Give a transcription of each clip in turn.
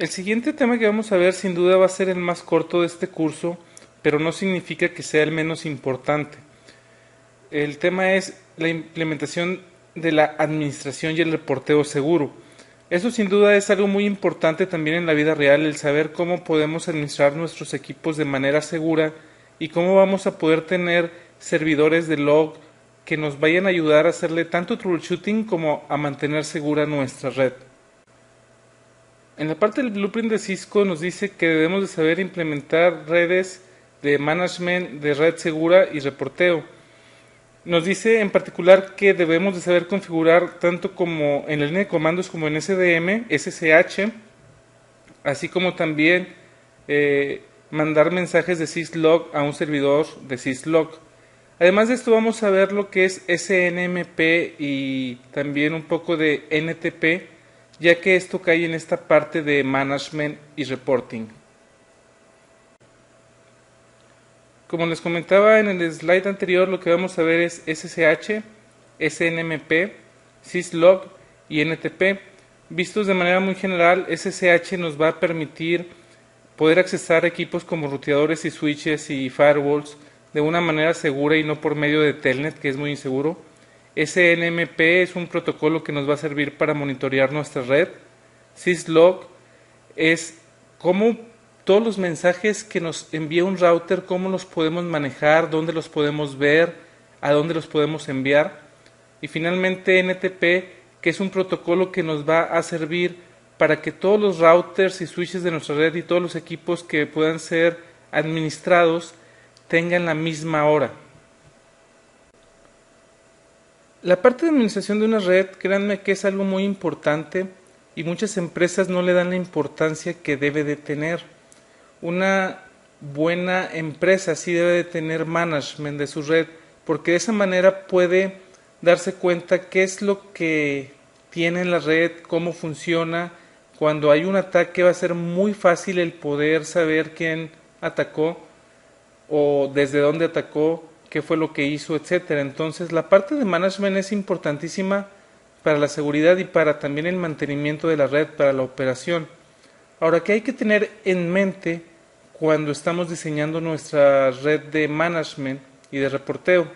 El siguiente tema que vamos a ver sin duda va a ser el más corto de este curso, pero no significa que sea el menos importante. El tema es la implementación de la administración y el reporteo seguro. Eso sin duda es algo muy importante también en la vida real, el saber cómo podemos administrar nuestros equipos de manera segura y cómo vamos a poder tener servidores de log que nos vayan a ayudar a hacerle tanto troubleshooting como a mantener segura nuestra red. En la parte del blueprint de Cisco nos dice que debemos de saber implementar redes de management de red segura y reporteo. Nos dice en particular que debemos de saber configurar tanto como en la línea de comandos como en SDM, SSH, así como también mandar mensajes de syslog a un servidor de syslog. Además de esto vamos a ver lo que es SNMP y también un poco de NTP, ya que esto cae en esta parte de management y reporting. Como les comentaba en el slide anterior, lo que vamos a ver es SSH, SNMP, syslog y NTP. Vistos de manera muy general, SSH nos va a permitir poder accesar equipos como ruteadores y switches y firewalls de una manera segura y no por medio de Telnet, que es muy inseguro. SNMP es un protocolo que nos va a servir para monitorear nuestra red. Syslog es cómo todos los mensajes que nos envía un router, cómo los podemos manejar, dónde los podemos ver, a dónde los podemos enviar. Y finalmente NTP, que es un protocolo que nos va a servir para que todos los routers y switches de nuestra red y todos los equipos que puedan ser administrados tengan la misma hora. La parte de administración de una red, créanme que es algo muy importante y muchas empresas no le dan la importancia que debe de tener. Una buena empresa sí debe de tener management de su red, porque de esa manera puede darse cuenta qué es lo que tiene en la red, cómo funciona. Cuando hay un ataque va a ser muy fácil el poder saber quién atacó o desde dónde atacó, qué fue lo que hizo, etcétera. Entonces, la parte de management es importantísima para la seguridad y para también el mantenimiento de la red, para la operación. Ahora, ¿qué hay que tener en mente cuando estamos diseñando nuestra red de management y de reporteo?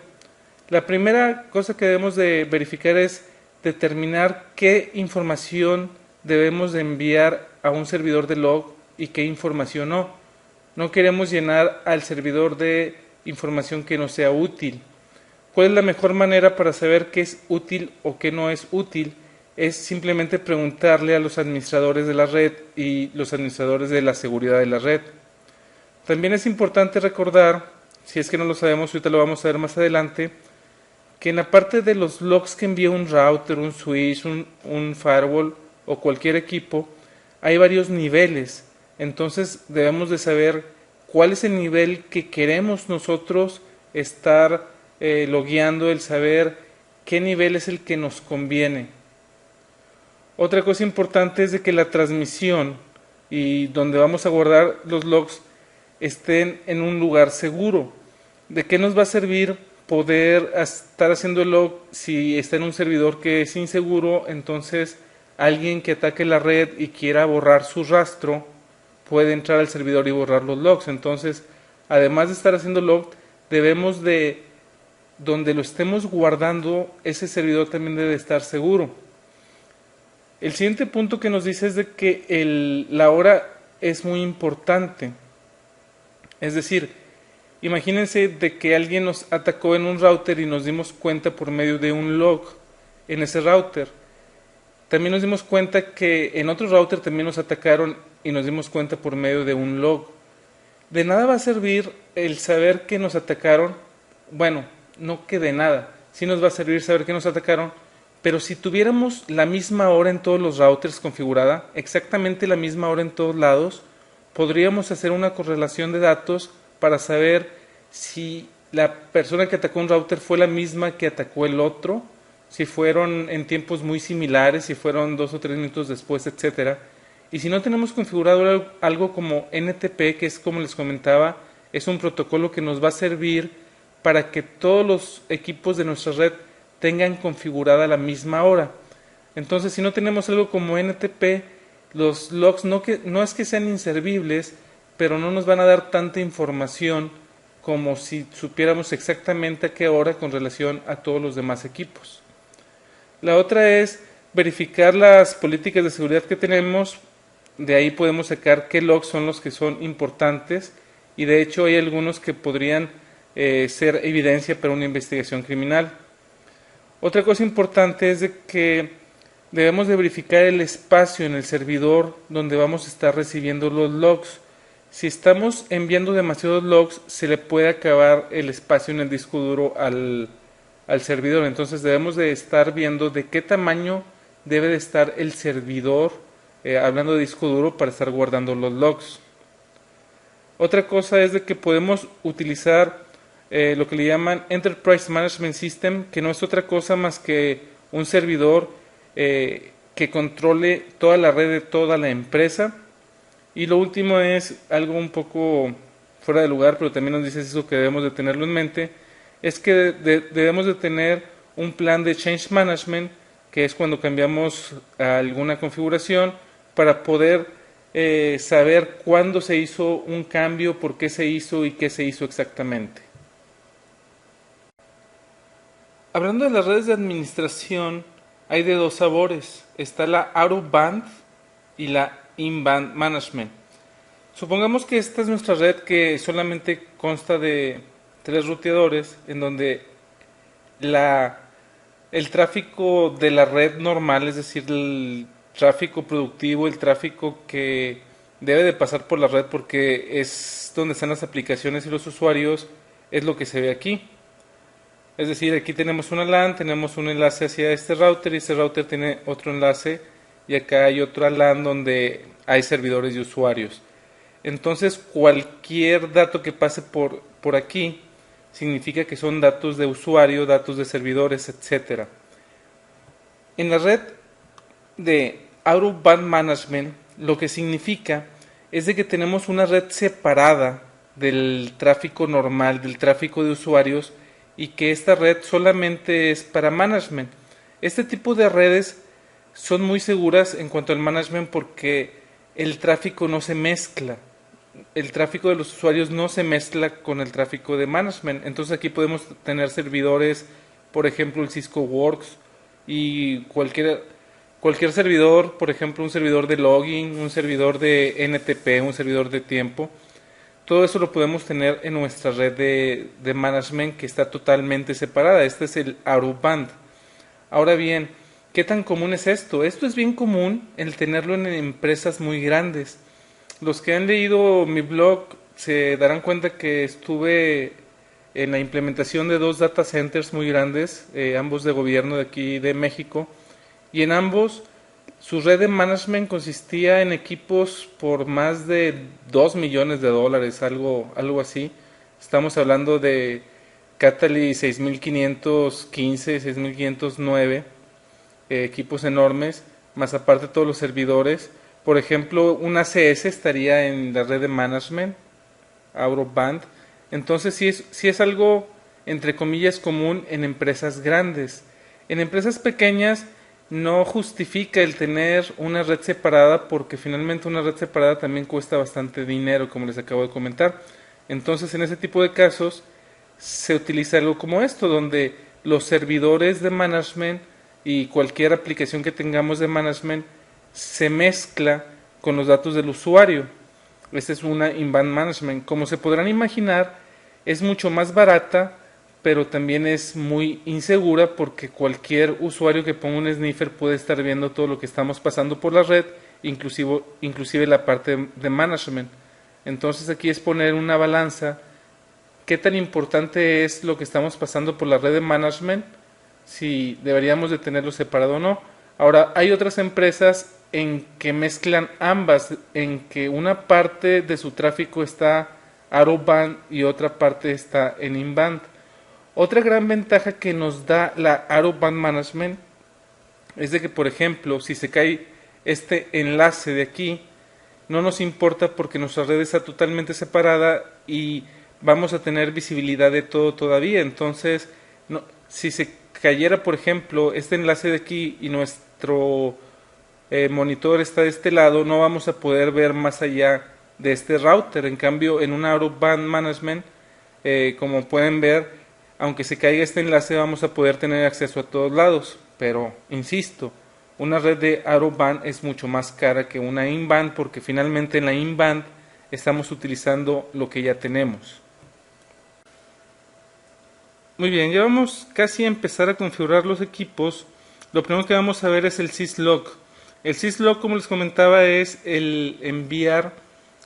La primera cosa que debemos de verificar es determinar qué información debemos de enviar a un servidor de log y qué información no. No queremos llenar al servidor de información que no sea útil. ¿Cuál es la mejor manera para saber qué es útil o qué no es útil? Es simplemente preguntarle a los administradores de la red y los administradores de la seguridad de la red. También es importante recordar, si es que no lo sabemos, ahorita lo vamos a ver más adelante, que en la parte de los logs que envía un router, un switch, un firewall o cualquier equipo, hay varios niveles. Entonces debemos de saber cuál es el nivel que queremos nosotros estar logueando, el saber qué nivel es el que nos conviene. Otra cosa importante es de que la transmisión y donde vamos a guardar los logs estén en un lugar seguro. ¿De qué nos va a servir poder estar haciendo el log si está en un servidor que es inseguro? Entonces alguien que ataque la red y quiera borrar su rastro puede entrar al servidor y borrar los logs. Entonces, además de estar haciendo log, debemos de, donde lo estemos guardando, ese servidor también debe estar seguro. El siguiente punto que nos dice es de que la hora es muy importante. Es decir, imagínense de que alguien nos atacó en un router y nos dimos cuenta por medio de un log en ese router. También nos dimos cuenta que en otro router también nos atacaron y nos dimos cuenta por medio de un log. De nada va a servir el saber que nos atacaron. Bueno, no que de nada. Sí nos va a servir saber que nos atacaron, pero si tuviéramos la misma hora en todos los routers configurada, exactamente la misma hora en todos lados, podríamos hacer una correlación de datos para saber si la persona que atacó un router fue la misma que atacó el otro, si fueron en tiempos muy similares, si fueron 2 o 3 minutos después, etcétera. Y si no tenemos configurado algo como NTP, que es como les comentaba, es un protocolo que nos va a servir para que todos los equipos de nuestra red tengan configurada la misma hora. Entonces, si no tenemos algo como NTP, Los logs no es que sean inservibles, pero no nos van a dar tanta información como si supiéramos exactamente a qué hora con relación a todos los demás equipos. La otra es verificar las políticas de seguridad que tenemos. De ahí podemos sacar qué logs son los que son importantes, y de hecho hay algunos que podrían ser evidencia para una investigación criminal. Otra cosa importante es de que debemos de verificar el espacio en el servidor donde vamos a estar recibiendo los logs. Si estamos enviando demasiados logs, se le puede acabar el espacio en el disco duro al servidor. Entonces debemos de estar viendo de qué tamaño debe de estar el servidor, hablando de disco duro, para estar guardando los logs. Otra cosa es de que podemos utilizar lo que le llaman Enterprise Management System, que no es otra cosa más que un servidor que controle toda la red de toda la empresa. Y lo último es algo un poco fuera de lugar, pero también nos dice eso que debemos de tenerlo en mente, es que debemos de tener un plan de change management, que es cuando cambiamos alguna configuración, para poder saber cuándo se hizo un cambio, por qué se hizo y qué se hizo exactamente. Hablando de las redes de administración, hay de dos sabores. Está la out of band y la in-band management. Supongamos que esta es nuestra red, que solamente consta de 3 ruteadores, en donde el tráfico de la red normal, es decir, el tráfico productivo, el tráfico que debe de pasar por la red porque es donde están las aplicaciones y los usuarios, es lo que se ve aquí. Es decir, aquí tenemos una LAN, tenemos un enlace hacia este router, y este router tiene otro enlace, y acá hay otra LAN donde hay servidores y usuarios. Entonces cualquier dato que pase por aquí significa que son datos de usuario, datos de servidores, etcétera. En la red de Out of Band Management, lo que significa es de que tenemos una red separada del tráfico normal, del tráfico de usuarios, y que esta red solamente es para management. Este tipo de redes son muy seguras en cuanto al management porque el tráfico no se mezcla. El tráfico de los usuarios no se mezcla con el tráfico de management. Entonces aquí podemos tener servidores, por ejemplo el Cisco Works, y cualquier servidor, por ejemplo un servidor de login, un servidor de NTP, un servidor de tiempo. Todo eso lo podemos tener en nuestra red de management, que está totalmente separada. Este es el out of band. Ahora bien, ¿qué tan común es esto? Esto es bien común el tenerlo en empresas muy grandes. Los que han leído mi blog se darán cuenta que estuve en la implementación de 2 data centers muy grandes, ambos de gobierno de aquí de México, y en ambos su red de management consistía en equipos por más de $2 millones, algo así. Estamos hablando de Cataly 6515, 6509, equipos enormes, más aparte todos los servidores. Por ejemplo, un ACS estaría en la red de management, out of band. Entonces sí es algo, entre comillas, común en empresas grandes. En empresas pequeñas no justifica el tener una red separada, porque finalmente una red separada también cuesta bastante dinero, como les acabo de comentar. Entonces en ese tipo de casos se utiliza algo como esto, donde los servidores de management y cualquier aplicación que tengamos de management se mezcla con los datos del usuario. Esta es una in-band management. Como se podrán imaginar, es mucho más barata, pero también es muy insegura, porque cualquier usuario que ponga un sniffer puede estar viendo todo lo que estamos pasando por la red, inclusive la parte de management. Entonces aquí es poner una balanza, qué tan importante es lo que estamos pasando por la red de management, si deberíamos de tenerlo separado o no. Ahora, hay otras empresas en que mezclan ambas, en que una parte de su tráfico está out of band y otra parte está en in-band. Otra gran ventaja que nos da la out of band management es de que, por ejemplo, si se cae este enlace de aquí, no nos importa porque nuestra red está totalmente separada y vamos a tener visibilidad de todo todavía. Entonces, si se cayera, por ejemplo, este enlace de aquí y nuestro monitor está de este lado, no vamos a poder ver más allá de este router. En cambio, en un Out of Band Management, como pueden ver, aunque se caiga este enlace, vamos a poder tener acceso a todos lados. Pero, insisto, una red de Out of Band es mucho más cara que una in-band, porque finalmente en la in-band estamos utilizando lo que ya tenemos. Muy bien, ya vamos casi a empezar a configurar los equipos. Lo primero que vamos a ver es el syslog. El syslog, como les comentaba, es el enviar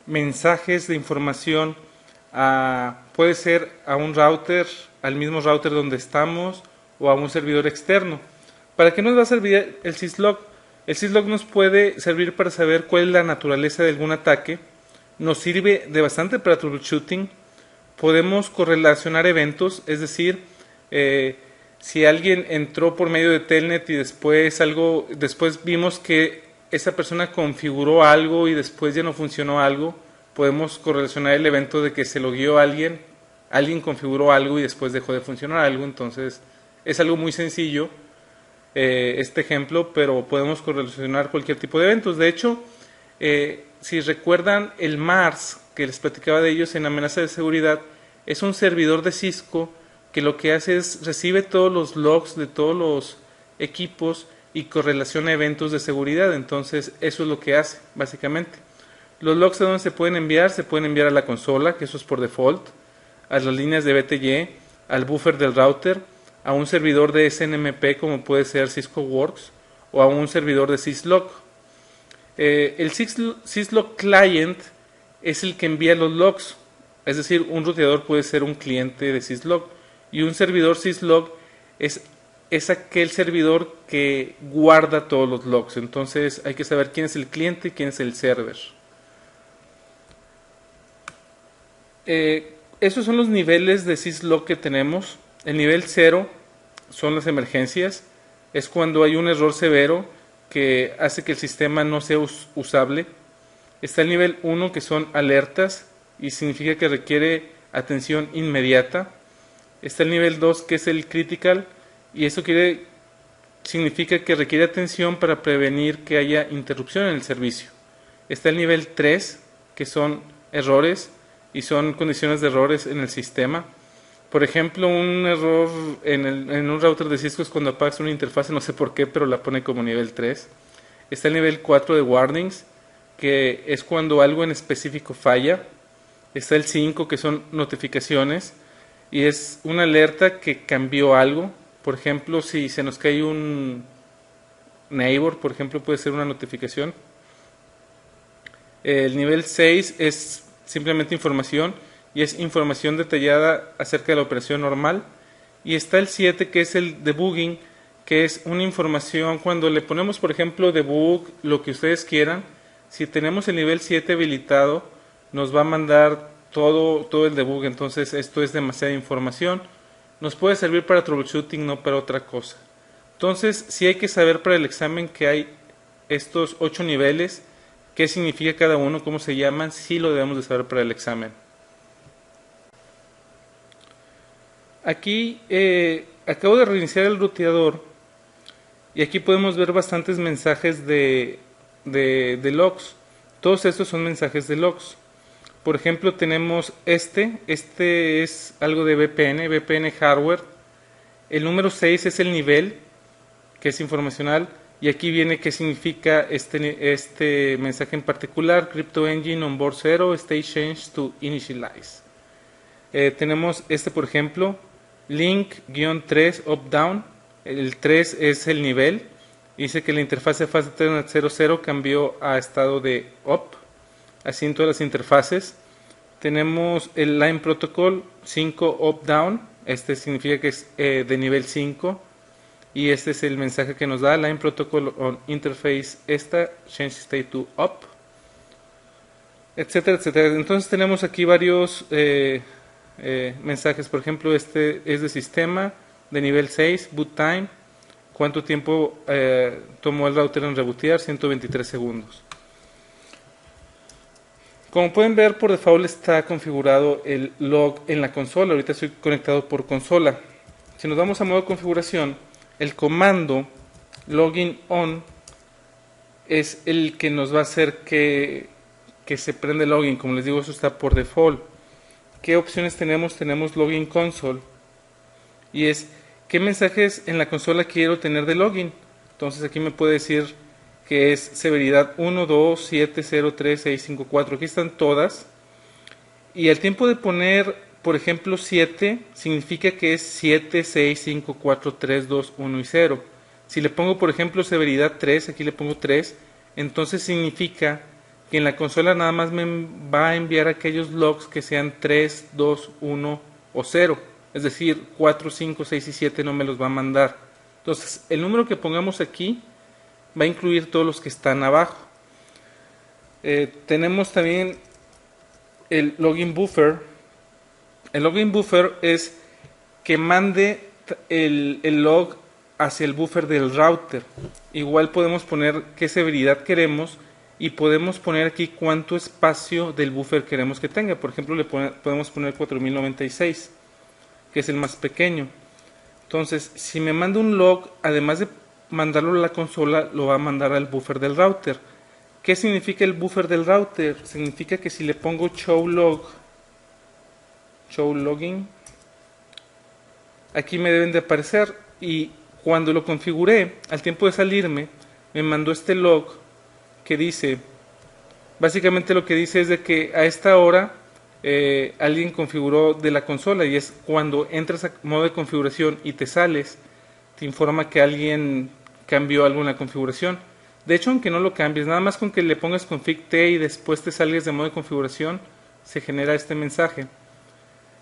mensajes de información puede ser a un router, al mismo router donde estamos, o a un servidor externo. ¿Para qué nos va a servir el syslog? El syslog nos puede servir para saber cuál es la naturaleza de algún ataque. Nos sirve de bastante para troubleshooting. Podemos correlacionar eventos, es decir, si alguien entró por medio de Telnet y después vimos que esa persona configuró algo y después ya no funcionó algo, podemos correlacionar el evento de que se logueó alguien configuró algo y después dejó de funcionar algo. Entonces es algo muy sencillo este ejemplo, pero podemos correlacionar cualquier tipo de eventos. De hecho, si recuerdan, el MARS, que les platicaba de ellos en amenaza de seguridad, es un servidor de Cisco que lo que hace es recibe todos los logs de todos los equipos y correlaciona eventos de seguridad. Entonces eso es lo que hace básicamente. Los logs, ¿a dónde se pueden enviar? Se pueden enviar a la consola, que eso es por default, a las líneas de BTY, al buffer del router, a un servidor de SNMP como puede ser Cisco Works, o a un servidor de syslog. El syslog client es el que envía los logs, es decir, un ruteador puede ser un cliente de syslog, y un servidor syslog es aquel servidor que guarda todos los logs. Entonces hay que saber quién es el cliente y quién es el server. Esos son los niveles de syslog que tenemos. El nivel 0 son las emergencias, es cuando hay un error severo que hace que el sistema no sea usable. Está el nivel 1, que son alertas y significa que requiere atención inmediata. Está el nivel 2, que es el critical, y eso significa que requiere atención para prevenir que haya interrupción en el servicio. Está el nivel 3, que son errores y son condiciones de errores en el sistema. Por ejemplo, un error en un router de Cisco es cuando apagas una interfaz, no sé por qué, pero la pone como nivel 3. Está el nivel 4 de warnings, que es cuando algo en específico falla. Está el 5, que son notificaciones, y es una alerta que cambió algo. Por ejemplo, si se nos cae un neighbor, por ejemplo, puede ser una notificación. El nivel 6 es simplemente información, y es información detallada acerca de la operación normal. Y está el 7, que es el debugging, que es una información cuando le ponemos, por ejemplo, debug, lo que ustedes quieran. Si tenemos el nivel 7 habilitado, nos va a mandar todo el debug. Entonces esto es demasiada información. Nos puede servir para troubleshooting, no para otra cosa. Entonces sí hay que saber para el examen que hay estos 8 niveles, qué significa cada uno, cómo se llaman, sí lo debemos de saber para el examen. Aquí acabo de reiniciar el ruteador y aquí podemos ver bastantes mensajes de logs. Todos estos son mensajes de logs. Por ejemplo, tenemos este es algo de VPN hardware. El número 6 es el nivel, que es informacional, y aquí viene qué significa este mensaje en particular: Crypto Engine on board 0, state change to initialize. Tenemos por ejemplo, link-3 up-down. El 3 es el nivel. Dice que la interfaz de fase Telnet 00 cambió a estado de up. Así en todas las interfaces. Tenemos el line protocol 5 up-down. Este significa que es de nivel 5. Y este es el mensaje que nos da: line protocol on interface change state to up, etcétera, etcétera. Entonces tenemos aquí varios mensajes. Por ejemplo, este es de sistema, de nivel 6, boot time. ¿Cuánto tiempo tomó el router en rebootear? 123 segundos. Como pueden ver, por default está configurado el log en la consola. Ahorita estoy conectado por consola. Si nos vamos a modo configuración, el comando login on es el que nos va a hacer que se prenda el login. Como les digo, eso está por default. ¿Qué opciones tenemos? Tenemos login console, y es qué mensajes en la consola quiero tener de login. Entonces aquí me puede decir que es severidad 1, 2, 7, 0, 3, 6, 5, 4. Aquí están todas. Y al tiempo de poner, por ejemplo, 7, significa que es 7, 6, 5, 4, 3, 2, 1 y 0. Si le pongo, por ejemplo, severidad 3, aquí le pongo 3, entonces significa que en la consola nada más me va a enviar aquellos logs que sean 3, 2, 1 o 0. Es decir, 4, 5, 6 y 7 no me los va a mandar. Entonces, el número que pongamos aquí va a incluir todos los que están abajo. Tenemos también el login buffer. El login buffer es que mande el log hacia el buffer del router. Igual podemos poner qué severidad queremos y podemos poner aquí cuánto espacio del buffer queremos que tenga. Por ejemplo, podemos poner 4096, que es el más pequeño. Entonces, si me manda un log, además de mandarlo a la consola, lo va a mandar al buffer del router. ¿Qué significa el buffer del router? Significa que si le pongo show login, aquí me deben de aparecer, y cuando lo configuré, al tiempo de salirme, me mandó este log que dice, básicamente lo que dice es de que a esta hora alguien configuró de la consola, y es cuando entras a modo de configuración y te sales, te informa que alguien cambió algo en la configuración. De hecho, aunque no lo cambies, nada más con que le pongas config t y después te salgas de modo de configuración, se genera este mensaje.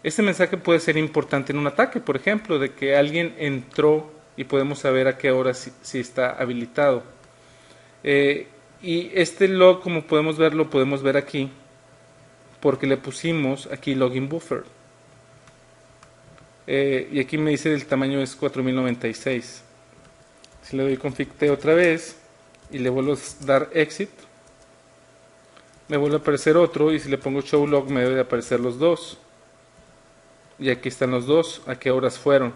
Este mensaje puede ser importante en un ataque, por ejemplo, de que alguien entró y podemos saber a qué hora si está habilitado. Y este log, como podemos ver, lo podemos ver aquí, porque le pusimos aquí login buffer. Y aquí me dice el tamaño es 4096. Si le doy config t otra vez y le vuelvo a dar exit, me vuelve a aparecer otro, y si le pongo show log me debe de aparecer los dos. Y aquí están los dos, a qué horas fueron.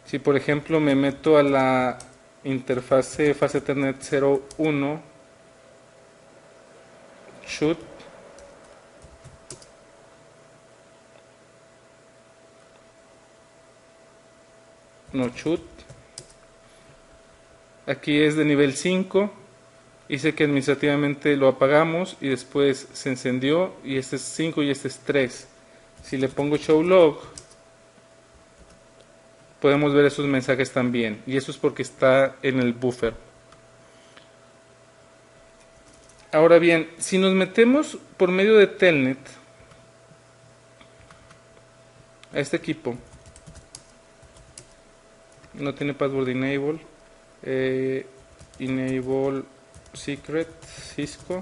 Si por ejemplo me meto a la interfase fase Ethernet 01 shoot, aquí es de nivel 5, hice que administrativamente lo apagamos y después se encendió, y este es 5 y este es 3. Si le pongo show log, podemos ver esos mensajes también, y eso es porque está en el buffer. Ahora bien, si nos metemos por medio de Telnet a este equipo, no tiene password enable, enable secret Cisco,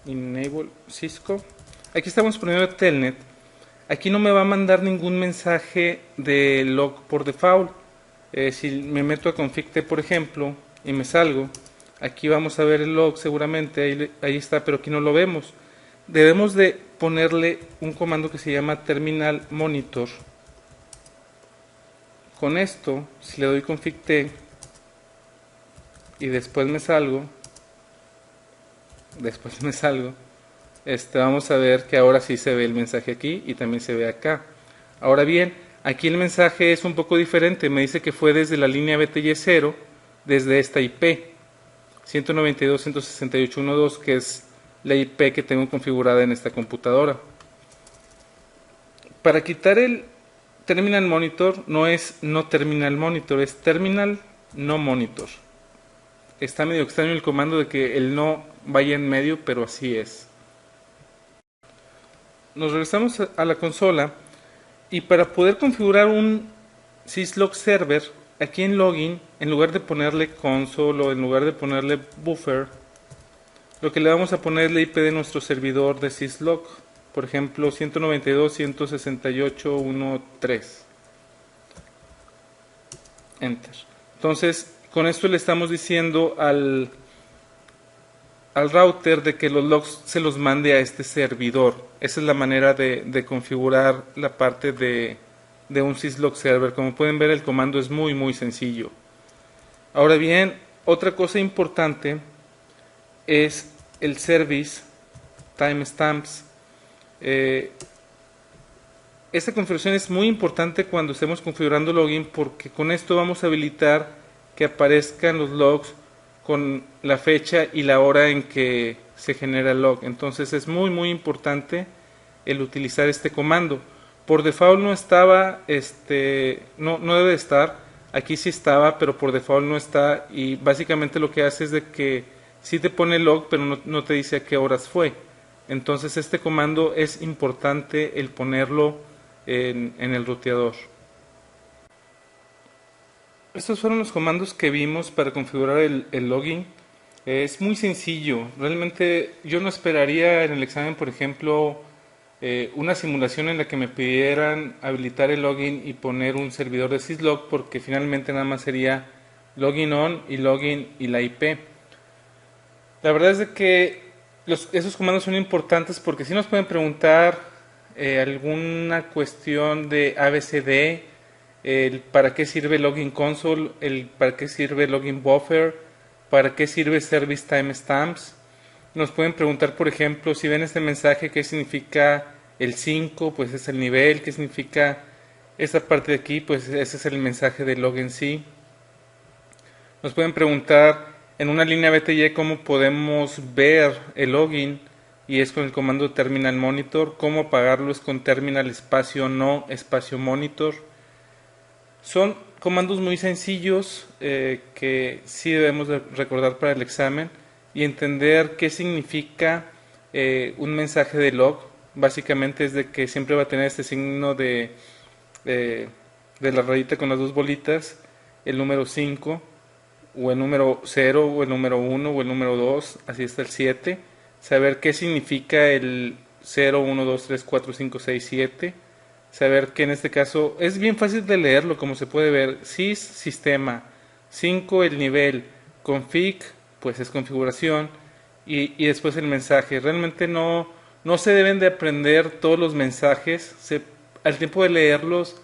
enable Cisco. Aquí estamos por medio de Telnet. Aquí no me va a mandar ningún mensaje de log por default. Si me meto a config t, por ejemplo, y me salgo, aquí vamos a ver el log seguramente, ahí está, pero aquí no lo vemos. Debemos de ponerle un comando que se llama terminal monitor. Con esto, si le doy config t y después me salgo, vamos a ver que ahora sí se ve el mensaje aquí y también se ve acá. Ahora bien, aquí el mensaje es un poco diferente. Me dice que fue desde la línea BTY0, desde esta IP 192.168.1.2, que es la IP que tengo configurada en esta computadora. Para quitar el terminal monitor, no es no terminal monitor, es terminal no monitor. Está medio extraño el comando de que el no vaya en medio, pero así es. Nos regresamos a la consola, y para poder configurar un syslog server, aquí en login, en lugar de ponerle console o en lugar de ponerle buffer, lo que le vamos a poner es la IP de nuestro servidor de syslog, por ejemplo 192.168.1.3. Enter. Entonces, con esto le estamos diciendo al router de que los logs se los mande a este servidor. Esa es la manera de configurar la parte de de un syslog server. Como pueden ver, el comando es muy sencillo. Ahora bien, otra cosa importante es el service timestamps. Esta configuración es muy importante cuando estemos configurando login, porque con esto vamos a habilitar que aparezcan los logs con la fecha y la hora en que se genera el log. Entonces es muy importante el utilizar este comando. Por default no estaba, no debe estar. Aquí sí estaba, pero por default no está, y básicamente lo que hace es de que sí te pone log, pero no te dice a qué horas fue. Entonces este comando es importante el ponerlo en el ruteador. Estos fueron los comandos que vimos para configurar el login. Es muy sencillo. Realmente yo no esperaría en el examen, por ejemplo, una simulación en la que me pidieran habilitar el login y poner un servidor de syslog, porque finalmente nada más sería login on y login y la IP. La verdad es de que esos comandos son importantes porque si nos pueden preguntar alguna cuestión de ABCD, el para qué sirve login console, el para qué sirve login buffer, para qué sirve service timestamps. Nos pueden preguntar, por ejemplo, si ven este mensaje, qué significa el 5, pues es el nivel, qué significa esta parte de aquí, pues ese es el mensaje del log en sí. Nos pueden preguntar en una línea BTY cómo podemos ver el login, y es con el comando terminal monitor. Cómo apagarlo es con terminal espacio no espacio monitor. Son comandos muy sencillos que sí debemos de recordar para el examen y entender qué significa un mensaje de log. Básicamente es de que siempre va a tener este signo de, de la rayita con las dos bolitas, el número 5 o el número 0 o el número 1 o el número 2, así está el 7. Saber qué significa el 0, 1, 2, 3, 4, 5, 6, 7. Saber que en este caso es bien fácil de leerlo, como se puede ver. Sys sistema, 5 el nivel, config pues es configuración, y después el mensaje. Realmente no se deben de aprender todos los mensajes. Al tiempo de leerlos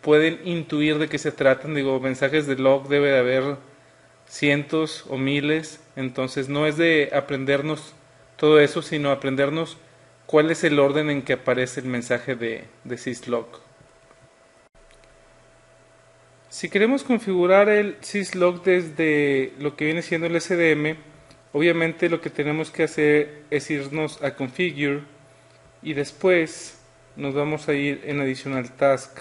pueden intuir de qué se tratan. Digo, mensajes de log debe de haber cientos o miles. Entonces no es de aprendernos todo eso, sino aprendernos cuál es el orden en que aparece el mensaje de syslog. Si queremos configurar el syslog desde lo que viene siendo el SDM, obviamente lo que tenemos que hacer es irnos a configure y después nos vamos a ir en additional task.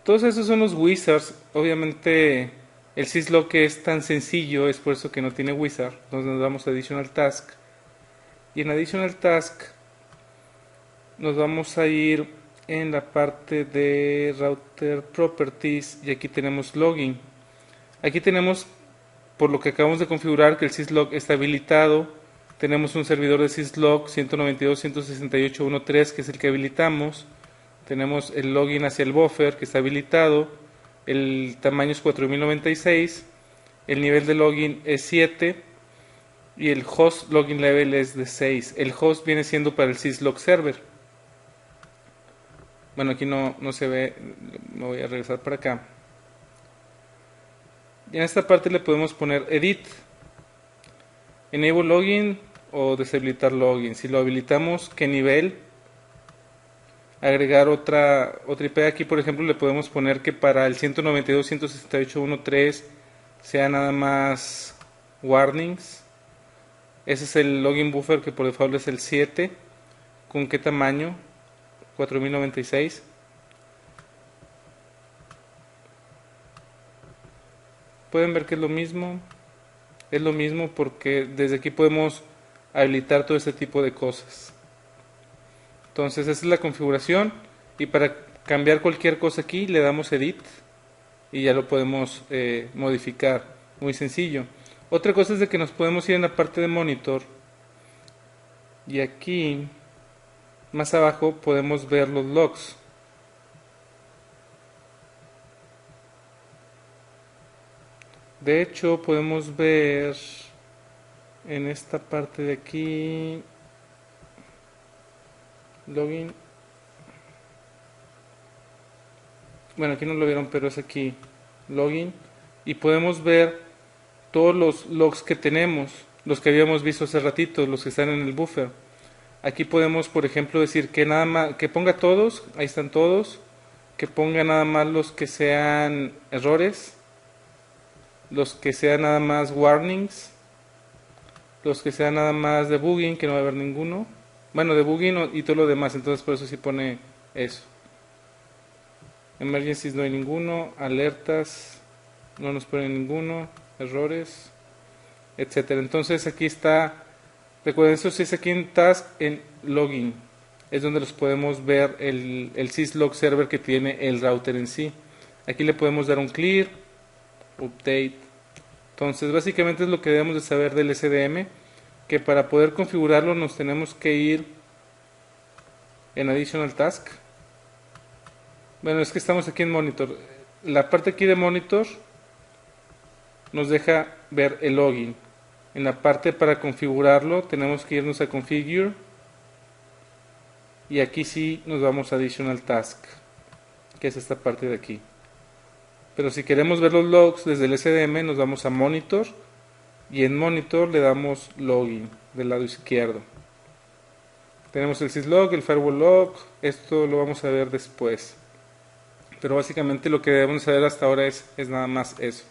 Todos esos son los wizards. Obviamente el syslog que es tan sencillo es por eso que no tiene wizard. Entonces nos vamos a additional task y en additional task nos vamos a ir en la parte de router properties y aquí tenemos login. Aquí tenemos, por lo que acabamos de configurar, que el syslog está habilitado. Tenemos un servidor de syslog 192.168.1.3 que es el que habilitamos. Tenemos el login hacia el buffer que está habilitado. El tamaño es 4096. El nivel de login es 7 y el host login level es de 6. El host viene siendo para el syslog server. Bueno, aquí no se ve, me voy a regresar para acá. Y en esta parte le podemos poner edit, enable login o deshabilitar login. Si lo habilitamos, ¿qué nivel? Agregar otra IP. Aquí, por ejemplo, le podemos poner que para el 192.168.1.3 sea nada más warnings. Ese es el login buffer que por default es el 7. ¿Con qué tamaño? 4096. Pueden ver que es lo mismo. Es lo mismo porque desde aquí podemos habilitar todo este tipo de cosas. Entonces esa es la configuración, y para cambiar cualquier cosa aquí le damos edit y ya lo podemos modificar. Muy sencillo. Otra cosa es de que nos podemos ir en la parte de monitor y aquí más abajo podemos ver los logs. De hecho podemos ver en esta parte de aquí login. bueno, aquí no lo vieron, pero es aquí, login, y podemos ver todos los logs que tenemos, los que habíamos visto hace ratito, los que están en el buffer. Aquí podemos, por ejemplo, decir que nada más, que ponga todos, ahí están todos, que ponga nada más los que sean errores, los que sean nada más warnings, los que sean nada más debugging, que no va a haber ninguno. Bueno, debugging y todo lo demás, entonces por eso sí pone eso. Emergencies no hay ninguno, alertas no nos pone ninguno, errores, etcétera. Entonces aquí está, recuerden, eso sí es aquí en task, en login, es donde los podemos ver el syslog server que tiene el router en sí. Aquí le podemos dar un clear, update. Entonces básicamente es lo que debemos de saber del SDM, que para poder configurarlo nos tenemos que ir en additional task. Bueno, es que estamos aquí en monitor. La parte aquí de monitor nos deja ver el login. En la parte para configurarlo tenemos que irnos a configure y aquí sí nos vamos a additional task, que es esta parte de aquí. Pero si queremos ver los logs desde el SDM nos vamos a monitor y en monitor le damos login del lado izquierdo. Tenemos el syslog, el firewall log, esto lo vamos a ver después. Pero básicamente lo que debemos saber hasta ahora es nada más eso.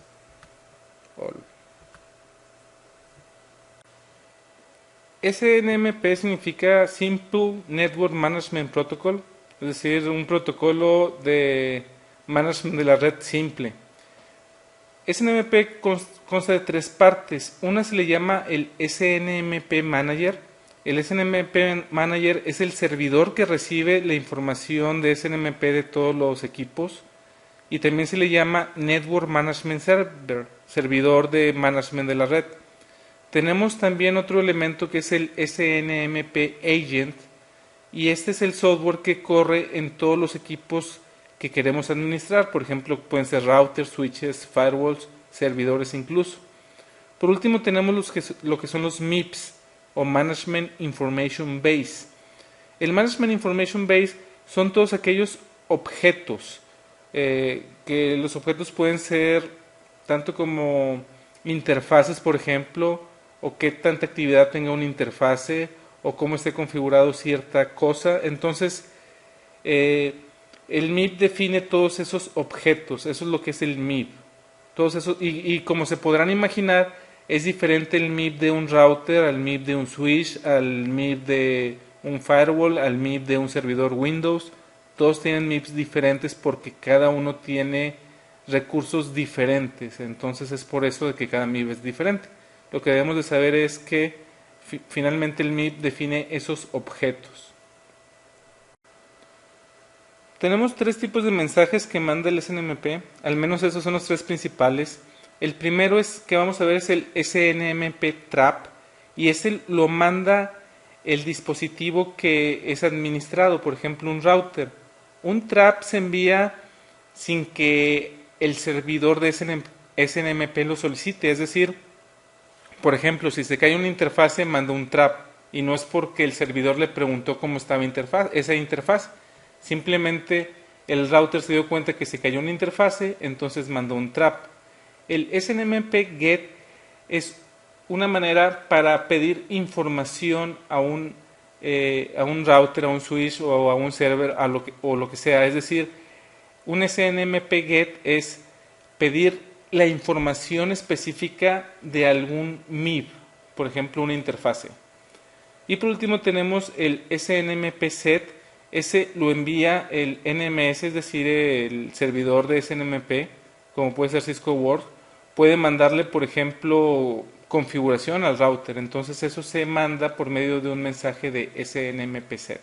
SNMP significa Simple Network Management Protocol, es decir, un protocolo de management de la red simple. SNMP consta de tres partes. Una se le llama el SNMP Manager. El SNMP Manager es el servidor que recibe la información de SNMP de todos los equipos. Y también se le llama Network Management Server, servidor de management de la red. Tenemos también otro elemento que es el SNMP Agent, y este es el software que corre en todos los equipos que queremos administrar. Por ejemplo, pueden ser routers, switches, firewalls, servidores incluso. Por último tenemos lo que son los MIPS o Management Information Base. El Management Information Base son todos aquellos objetos, que los objetos pueden ser tanto como interfaces, por ejemplo, o qué tanta actividad tenga una interfase, o cómo esté configurado cierta cosa. Entonces, el MIP define todos esos objetos, eso es lo que es el MIP. Todos esos, y como se podrán imaginar, es diferente el MIP de un router al MIP de un switch, al MIP de un firewall, al MIP de un servidor Windows. Todos tienen MIPs diferentes porque cada uno tiene recursos diferentes. Entonces es por eso de que cada MIP es diferente. Lo que debemos de saber es que finalmente el MIP define esos objetos. Tenemos tres tipos de mensajes que manda el SNMP, al menos esos son los tres principales. El primero que vamos a ver es el SNMP Trap, y ese lo manda el dispositivo que es administrado, por ejemplo un router. Un trap se envía sin que el servidor de SNMP lo solicite, es decir, por ejemplo, si se cae una interfase, manda un trap, y no es porque el servidor le preguntó cómo estaba esa interfaz. Simplemente el router se dio cuenta que se cayó una interfase, entonces mandó un trap. El SNMP GET es una manera para pedir información a un router, a un switch o a un server o lo que sea. Es decir, un SNMP GET es pedir la información específica de algún MIP, por ejemplo una interfase. Y por último tenemos el SNMP SET. Ese lo envía el NMS, es decir, el servidor de SNMP, como puede ser Cisco Word. Puede mandarle, por ejemplo, configuración al router. Entonces eso se manda por medio de un mensaje de SNMP SET.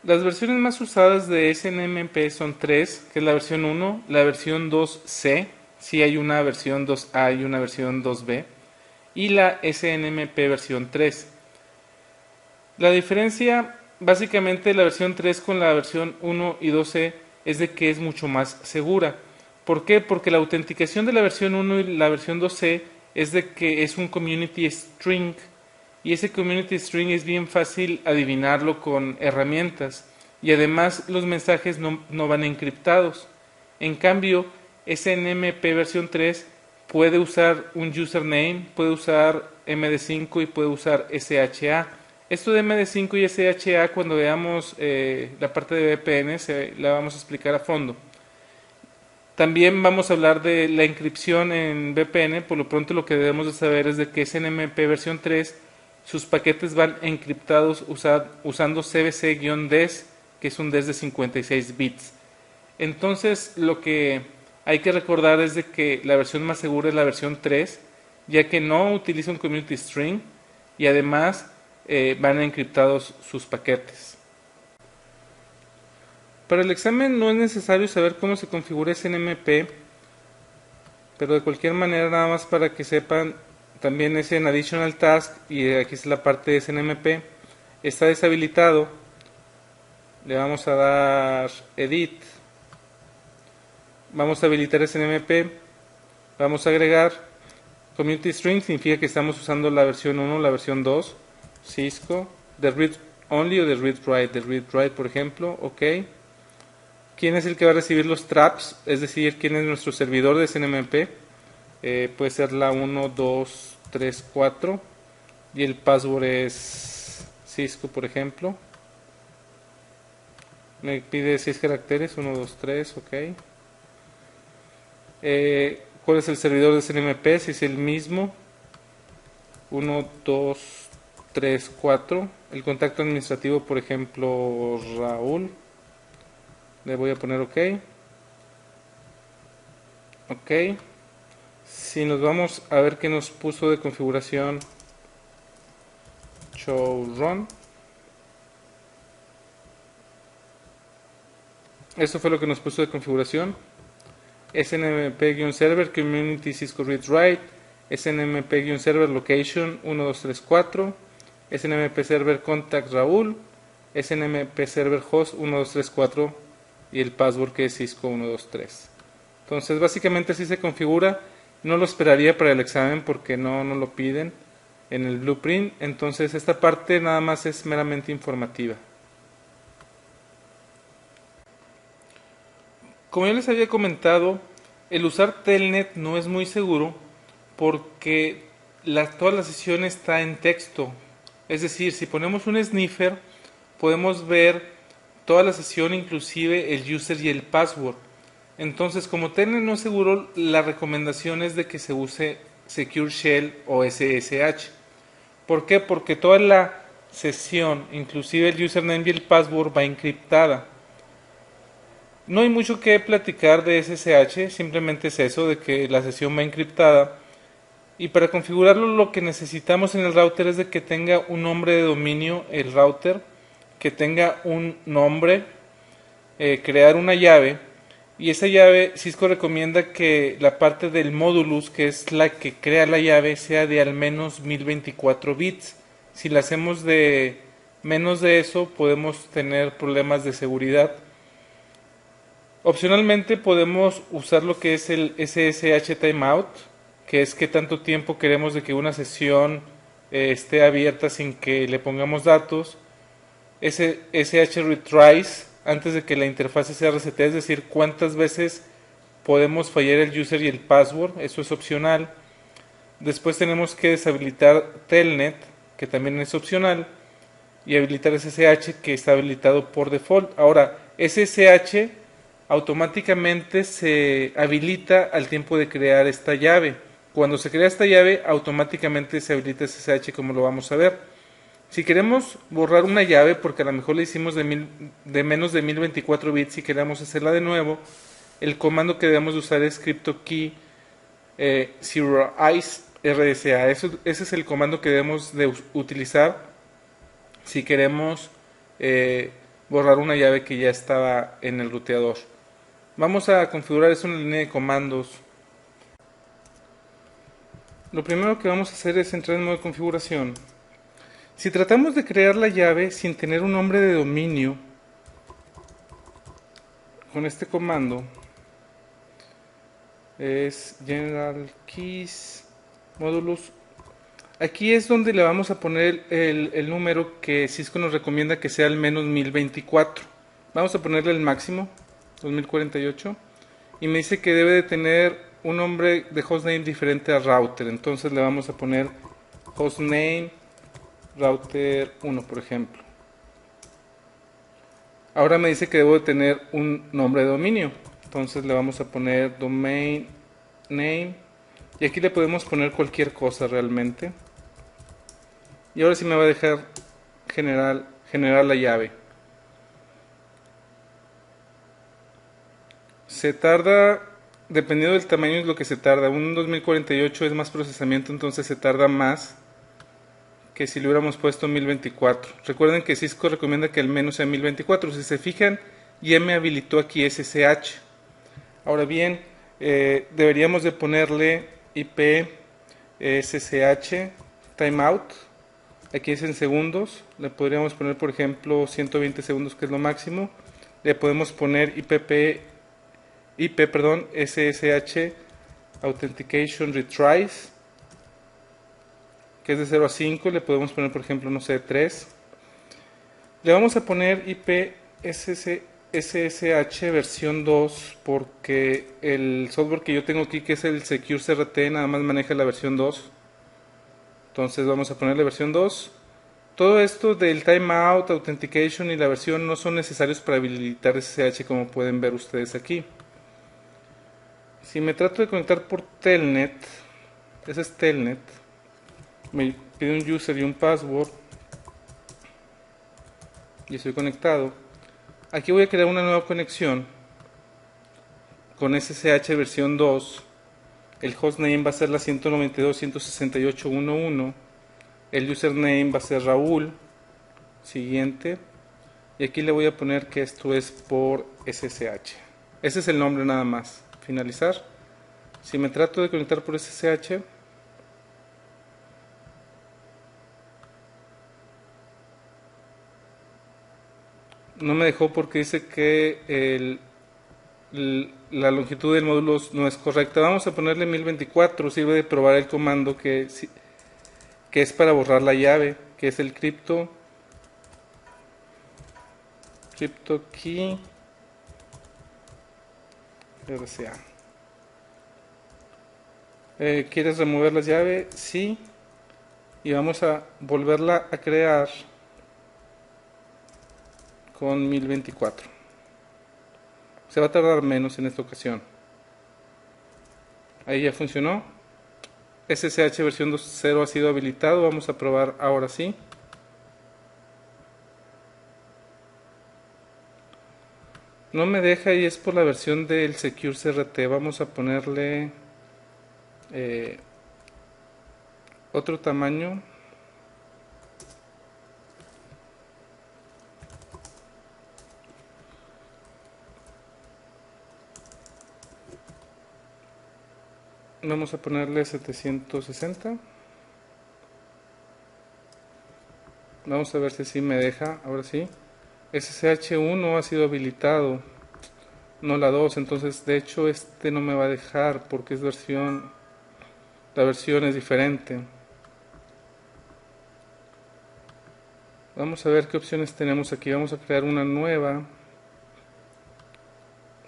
Las versiones más usadas de SNMP son tres, que es la versión 1, la versión 2C, sí hay una versión 2A y una versión 2B, y la SNMP versión 3. La diferencia básicamente de la versión 3 con la versión 1 y 2C es de que es mucho más segura. ¿Por qué? Porque la autenticación de la versión 1 y la versión 2C es de que es un community string, y ese community string es bien fácil adivinarlo con herramientas. y además los mensajes no van encriptados. En cambio, SNMP versión 3 puede usar un username, puede usar MD5 y puede usar SHA. Esto de MD5 y SHA, cuando veamos la parte de VPN, la vamos a explicar a fondo. También vamos a hablar de la encripción en VPN. Por lo pronto lo que debemos de saber es de que SNMP versión 3, sus paquetes van encriptados usando CBC-DES, que es un DES de 56 bits. Entonces lo que hay que recordar es de que la versión más segura es la versión 3, ya que no utiliza un community string y además van encriptados sus paquetes. Para el examen no es necesario saber cómo se configura SNMP, pero de cualquier manera, nada más para que sepan, también es en Additional Task, y aquí es la parte de SNMP, está deshabilitado. Le vamos a dar Edit, vamos a habilitar SNMP, vamos a agregar Community String, significa que estamos usando la versión 1, la versión 2, Cisco, de Read Only o de Read Write, de Read Write por ejemplo, ok. ¿Quién es el que va a recibir los traps? Es decir, ¿quién es nuestro servidor de SNMP? Puede ser la 1, 2, 3, 4 y el password es Cisco, por ejemplo. Me pide 6 caracteres, 1, 2, 3, ok. ¿Cuál es el servidor de SNMP? Si es el mismo, 1, 2, 3, 4. El contacto administrativo, por ejemplo, Raúl. Le voy a poner OK. OK. Si nos vamos a ver qué nos puso de configuración, show run. Esto fue lo que nos puso de configuración. SNMP-server community Cisco read write, SNMP-server location 1, 2, 3, 4, SNMP server contact Raúl, SNMP server host 1, 2, 3, 4 y el password que es Cisco 1, 2, 3. Entonces básicamente así se configura. No lo esperaría para el examen porque no lo piden en el blueprint. Entonces esta parte nada más es meramente informativa. Como ya les había comentado, el usar Telnet no es muy seguro porque toda la sesión está en texto. Es decir, si ponemos un sniffer, podemos ver toda la sesión, inclusive el user y el password. Entonces, como Telnet no es seguro, la recomendación es de que se use Secure Shell o SSH. ¿Por qué? Porque toda la sesión, inclusive el username y el password, va encriptada. No hay mucho que platicar de SSH, simplemente es eso, de que la sesión va encriptada. Y para configurarlo lo que necesitamos en el router es de que tenga un nombre de dominio el router, que tenga un nombre, crear una llave, y esa llave Cisco recomienda que la parte del modulus, que es la que crea la llave, sea de al menos 1024 bits. Si la hacemos de menos de eso podemos tener problemas de seguridad. Opcionalmente podemos usar lo que es el SSH timeout, que es que tanto tiempo queremos de que una sesión esté abierta sin que le pongamos datos. SSH retries, antes de que la interfase sea resetea, es decir, cuántas veces podemos fallar el user y el password, eso es opcional. Después tenemos que deshabilitar Telnet, que también es opcional, y habilitar SSH, que está habilitado por default. Ahora, SSH automáticamente se habilita al tiempo de crear esta llave. Cuando se crea esta llave, automáticamente se habilita SSH, como lo vamos a ver. Si queremos borrar una llave, porque a lo mejor la hicimos de menos de 1024 bits y queremos hacerla de nuevo, el comando que debemos usar es cryptokey zeroice RSA. Ese es el comando que debemos de utilizar si queremos borrar una llave que ya estaba en el ruteador. Vamos a configurar eso en la línea de comandos. Lo primero que vamos a hacer es entrar en modo de configuración. Si tratamos de crear la llave sin tener un nombre de dominio, con este comando es general keys modulus. Aquí es donde le vamos a poner el número que Cisco nos recomienda, que sea al menos 1024. Vamos a ponerle el máximo, 2048. Y me dice que debe de tener un nombre de hostname diferente a router. Entonces le vamos a poner hostname router 1, por ejemplo. Ahora me dice que debo de tener un nombre de dominio. Entonces le vamos a poner domain name. Y aquí le podemos poner cualquier cosa realmente. Y ahora sí me va a dejar generar la llave. Se tarda, dependiendo del tamaño es lo que se tarda. Un 2048 es más procesamiento, entonces se tarda más que si le hubiéramos puesto 1024. Recuerden que Cisco recomienda que al menos sea 1024. Si se fijan, ya me habilitó aquí SSH. Ahora bien, deberíamos de ponerle IP SSH timeout. Aquí es en segundos. Le podríamos poner, por ejemplo, 120 segundos, que es lo máximo. Le podemos poner SSH Authentication Retries, que es de 0 a 5. Le podemos poner, por ejemplo, no sé, 3. Le vamos a poner IP SSH versión 2 porque el software que yo tengo aquí, que es el Secure CRT, nada más maneja la versión 2. Entonces vamos a ponerle versión 2. Todo esto del timeout, authentication y la versión no son necesarios para habilitar SSH, como pueden ver ustedes aquí. Si me trato de conectar por Telnet, ese es Telnet, me pide un user y un password y estoy conectado. Aquí voy a crear una nueva conexión con SSH versión 2. El hostname va a ser la 192.168.1.1. El username va a ser Raúl. Siguiente. Y aquí le voy a poner que esto es por SSH. Ese es el nombre nada más. Finalizar. Si me trato de conectar por SSH, no me dejó porque dice que la longitud del módulo no es correcta. Vamos a ponerle 1024. Sirve de probar el comando que es para borrar la llave, que es el crypto key RCA. ¿Quieres remover la llave? Sí. Y vamos a volverla a crear con 1024. Se va a tardar menos en esta ocasión. Ahí ya funcionó. SSH versión 2.0 ha sido habilitado. Vamos a probar ahora sí. No me deja y es por la versión del Secure CRT. Vamos a ponerle otro tamaño. Vamos a ponerle 760. Vamos a ver si sí me deja. Ahora sí. SSH1 ha sido habilitado, no la 2. Entonces de hecho este no me va a dejar porque es la versión es diferente. Vamos a ver qué opciones tenemos aquí. Vamos a crear una nueva.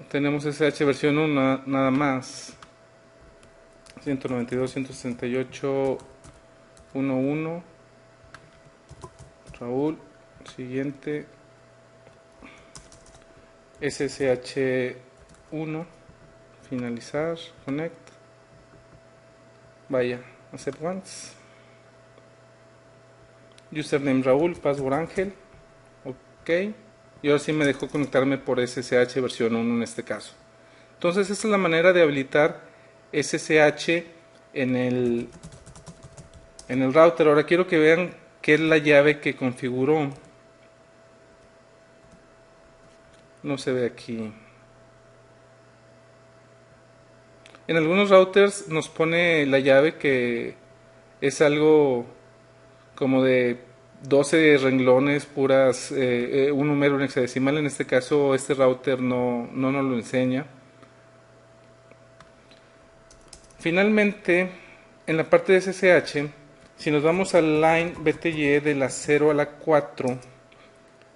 Tenemos SSH versión 1 nada más. 192.168.1.1. Raúl. Siguiente. SSH1. Finalizar. Connect. Vaya. Accept once. Username Raúl. Password Ángel. Ok. Y ahora sí me dejó conectarme por SSH versión 1 en este caso. Entonces esta es la manera de habilitar SSH en el router. Ahora quiero que vean qué es la llave que configuró. No se ve aquí. En algunos routers nos pone la llave que es algo como de 12 renglones puras, un número, un hexadecimal. En este caso este router no nos lo enseña. Finalmente, en la parte de SSH, si nos vamos al line BTY de la 0 a la 4,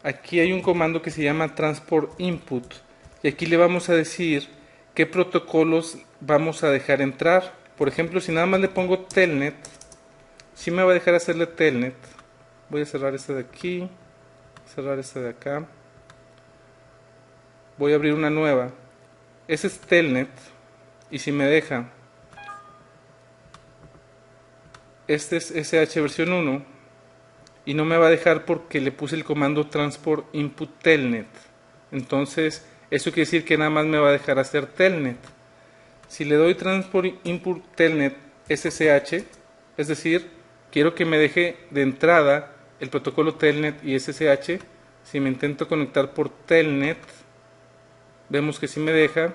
aquí hay un comando que se llama transport input y aquí le vamos a decir qué protocolos vamos a dejar entrar. Por ejemplo, si nada más le pongo telnet, sí me va a dejar hacerle telnet. Voy a cerrar esta de aquí, cerrar esta de acá. Voy a abrir una nueva. Ese es telnet y si me deja, este es SH versión 1 y no me va a dejar porque le puse el comando transport input telnet. Entonces eso quiere decir que nada más me va a dejar hacer telnet. Si le doy transport input telnet SSH, es decir, quiero que me deje de entrada el protocolo telnet y SSH. Si me intento conectar por telnet, vemos que sí me deja.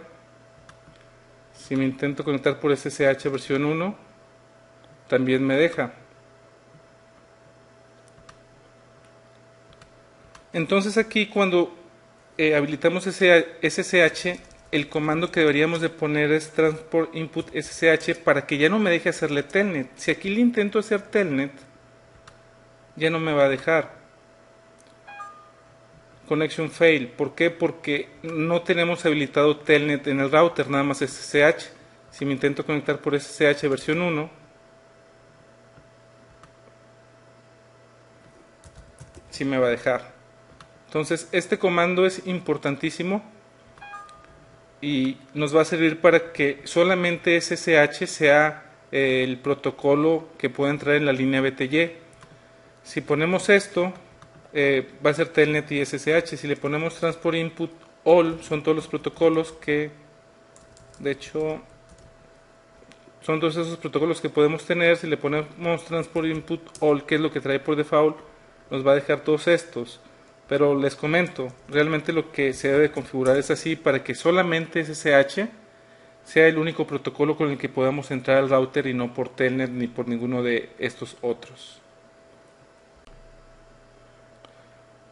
Si me intento conectar por SSH versión 1, también me deja. Entonces aquí cuando habilitamos SSH, el comando que deberíamos de poner es transport input SSH para que ya no me deje hacerle telnet. Si aquí le intento hacer telnet, ya no me va a dejar. Connection fail. ¿Por qué? Porque no tenemos habilitado telnet en el router, nada más SSH. Si me intento conectar por SSH versión 1, sí me va a dejar. Entonces este comando es importantísimo y nos va a servir para que solamente SSH sea el protocolo que pueda entrar en la línea BTY. Si ponemos esto, va a ser telnet y SSH. Si le ponemos transport input all, son todos los protocolos que, de hecho, son todos esos protocolos que podemos tener. Si le ponemos transport input all, que es lo que trae por default, nos va a dejar todos estos. Pero les comento, realmente lo que se debe configurar es así para que solamente SSH sea el único protocolo con el que podamos entrar al router y no por telnet ni por ninguno de estos otros.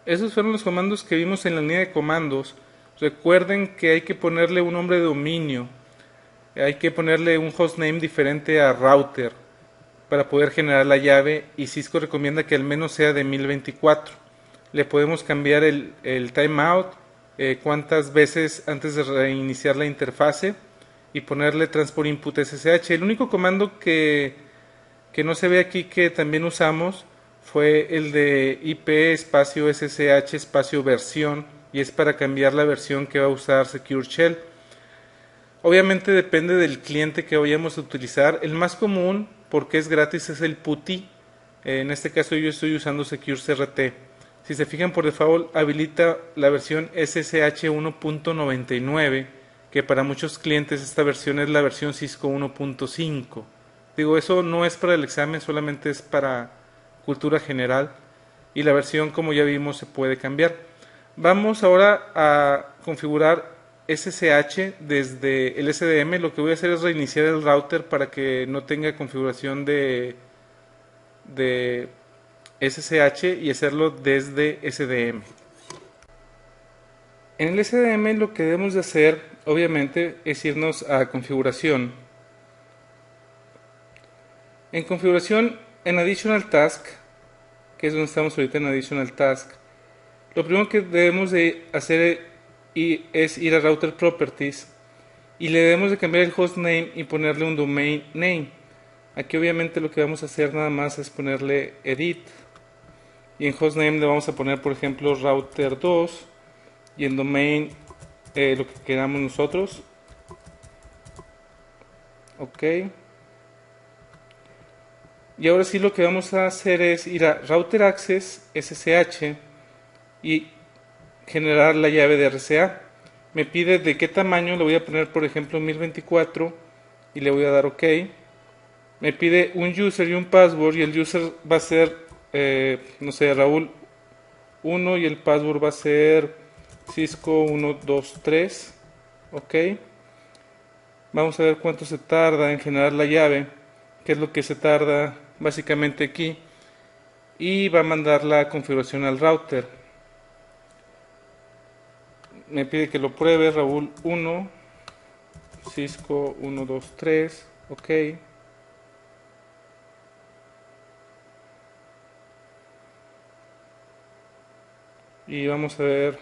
Esos fueron los comandos que vimos en la línea de comandos. Recuerden que hay que ponerle un nombre de dominio, hay que ponerle un hostname diferente a router para poder generar la llave y Cisco recomienda que al menos sea de 1024. Le podemos cambiar el timeout, cuántas veces antes de reiniciar la interfase y ponerle transport input SSH. El único comando que no se ve aquí que también usamos fue el de IP espacio SSH espacio versión y es para cambiar la versión que va a usar Secure Shell. Obviamente depende del cliente que vayamos a utilizar. El más común, porque es gratis, es el PuTTY. En este caso yo estoy usando Secure CRT. Si se fijan, por default habilita la versión SSH 1.99, que para muchos clientes esta versión es la versión Cisco 1.5. Digo, eso no es para el examen, solamente es para cultura general. Y la versión, como ya vimos, se puede cambiar. Vamos ahora a configurar SSH desde el SDM. Lo que voy a hacer es reiniciar el router para que no tenga configuración de SSH y hacerlo desde SDM. En el SDM lo que debemos de hacer, obviamente, es irnos a configuración. En configuración, en Additional Task, que es donde estamos ahorita en Additional Task, lo primero que debemos de hacer es ir a Router Properties y le debemos de cambiar el hostname y ponerle un domain name. Aquí obviamente lo que vamos a hacer nada más es ponerle edit y en hostname le vamos a poner, por ejemplo, router 2 y en domain lo que queramos nosotros. Ok. Y ahora sí lo que vamos a hacer es ir a router access SSH y generar la llave de RCA. Me pide de qué tamaño, le voy a poner por ejemplo 1024 y le voy a dar OK. Me pide un user y un password y el user va a ser, no sé, Raúl 1 y el password va a ser Cisco 123. OK. Vamos a ver cuánto se tarda en generar la llave, qué es lo que se tarda básicamente aquí, y va a mandar la configuración al router. Me pide que lo pruebe, Raúl 1, Cisco 123, OK. y vamos a ver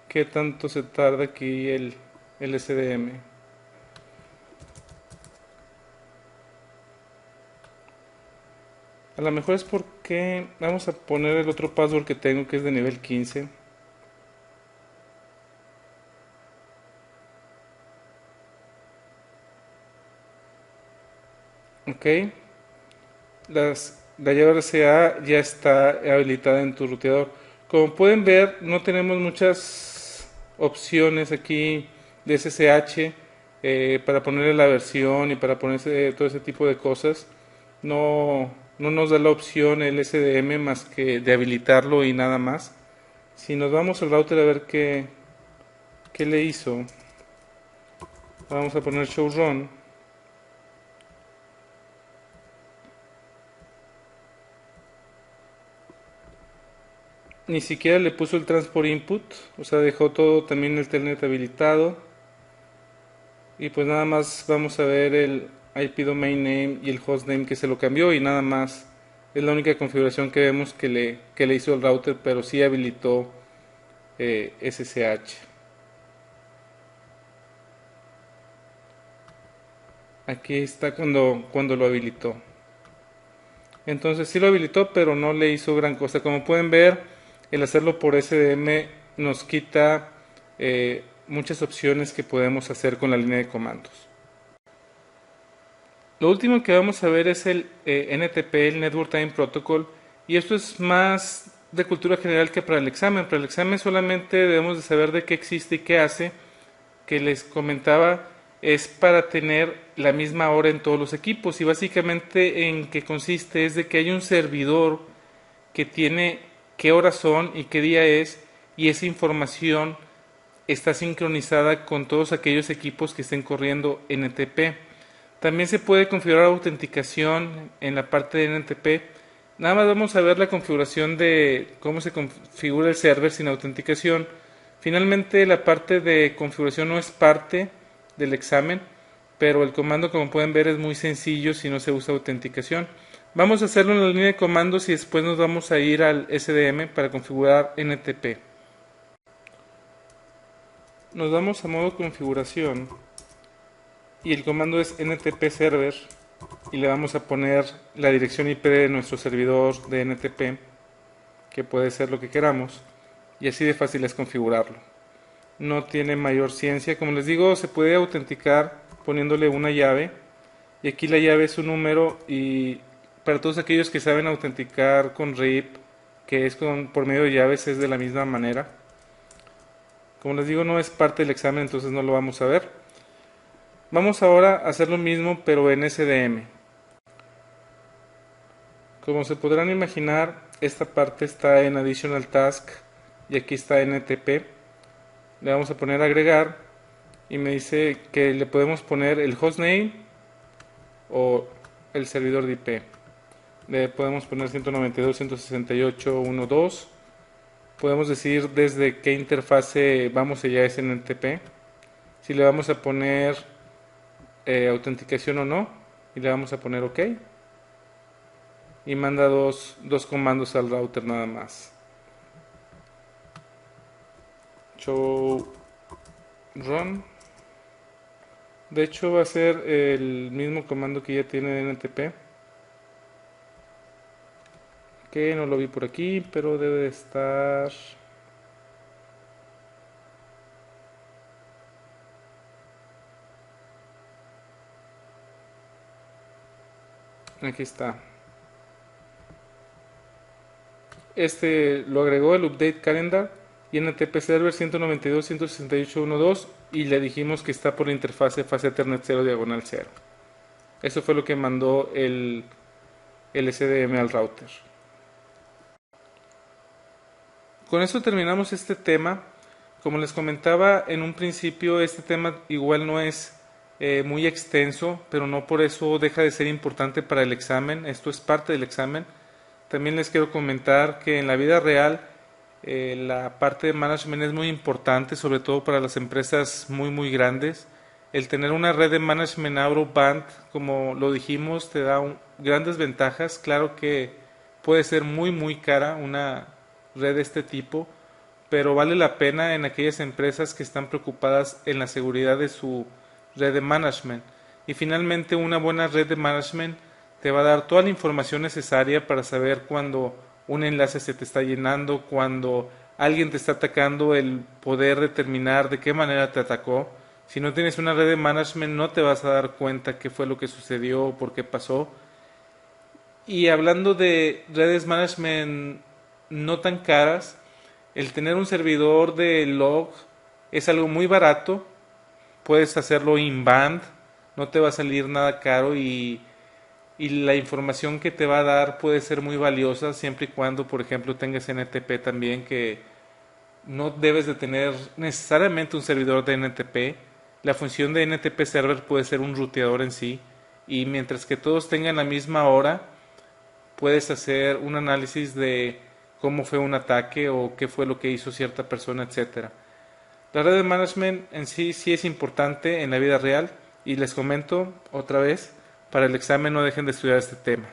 qué tanto se tarda aquí el SDM. A lo mejor es porque vamos a poner el otro password que tengo, que es de nivel 15. Ok, la llave RCA ya está habilitada en tu ruteador. Como pueden ver, no tenemos muchas opciones aquí de SSH para ponerle la versión y para ponerse todo ese tipo de cosas. No nos da la opción el SDM más que de habilitarlo y nada más. Si nos vamos al router a ver qué le hizo, vamos a poner show run. Ni siquiera le puso el transport input, o sea, dejó todo también el telnet habilitado. Y pues nada más vamos a ver el IP domain name y el hostname que se lo cambió y nada más. Es la única configuración que vemos que le hizo el router, pero sí habilitó SSH. Aquí está cuando lo habilitó. Entonces sí lo habilitó, pero no le hizo gran cosa. Como pueden ver, el hacerlo por SDM nos quita muchas opciones que podemos hacer con la línea de comandos. Lo último que vamos a ver es el NTP, el Network Time Protocol, y esto es más de cultura general que para el examen. Para el examen solamente debemos de saber de qué existe y qué hace, que les comentaba es para tener la misma hora en todos los equipos, y básicamente en qué consiste es de que hay un servidor que tiene qué horas son y qué día es, y esa información está sincronizada con todos aquellos equipos que estén corriendo NTP. También se puede configurar autenticación en la parte de NTP. Nada más vamos a ver la configuración de cómo se configura el server sin autenticación. Finalmente la parte de configuración no es parte del examen, pero el comando, como pueden ver, es muy sencillo si no se usa autenticación. Vamos a hacerlo en la línea de comandos y después nos vamos a ir al SDM para configurar NTP. Nos vamos a modo configuración y el comando es NTP server y le vamos a poner la dirección IP de nuestro servidor de NTP, que puede ser lo que queramos, y así de fácil es configurarlo. No tiene mayor ciencia. Como les digo, se puede autenticar poniéndole una llave, y aquí la llave es un número, y para todos aquellos que saben autenticar con RIP, que es por medio de llaves, es de la misma manera. Como les digo, no es parte del examen, entonces no lo vamos a ver. Vamos ahora a hacer lo mismo, pero en SDM. Como se podrán imaginar, esta parte está en Additional Task y aquí está NTP. Le vamos a poner agregar y me dice que le podemos poner el hostname o el servidor de IP. Le podemos poner 192.168.1.2. Podemos decir desde qué interfase vamos allá es NTP. Si le vamos a poner autenticación o no, y le vamos a poner OK, y manda dos comandos al router nada más. Show run. De hecho va a ser el mismo comando que ya tiene NTP, que no lo vi por aquí, pero debe de estar. Aquí está. Este lo agregó el update calendar y NTP server 192.168.1.2, y le dijimos que está por la interfase fase Ethernet 0 diagonal 0. Eso fue lo que mandó el SDM al router. Con eso terminamos este tema. Como les comentaba en un principio, este tema igual no es muy extenso, pero no por eso deja de ser importante para el examen. Esto es parte del examen. También les quiero comentar que en la vida real la parte de management es muy importante, sobre todo para las empresas muy grandes. El tener una red de management out of band, como lo dijimos, te da grandes ventajas. Claro que puede ser muy cara una red de este tipo, pero vale la pena en aquellas empresas que están preocupadas en la seguridad de su red de management. Y finalmente, una buena red de management te va a dar toda la información necesaria para saber cuando un enlace se te está llenando, cuando alguien te está atacando, el poder determinar de qué manera te atacó. Si no tienes una red de management no te vas a dar cuenta qué fue lo que sucedió o por qué pasó. Y hablando de redes management no tan caras, el tener un servidor de log es algo muy barato. Puedes hacerlo inbound, no te va a salir nada caro y la información que te va a dar puede ser muy valiosa siempre y cuando, por ejemplo, tengas NTP también, que no debes de tener necesariamente un servidor de NTP. La función de NTP server puede ser un ruteador en sí y mientras que todos tengan la misma hora, puedes hacer un análisis de cómo fue un ataque o qué fue lo que hizo cierta persona, etcétera. La red de management en sí sí es importante en la vida real y les comento otra vez, para el examen no dejen de estudiar este tema.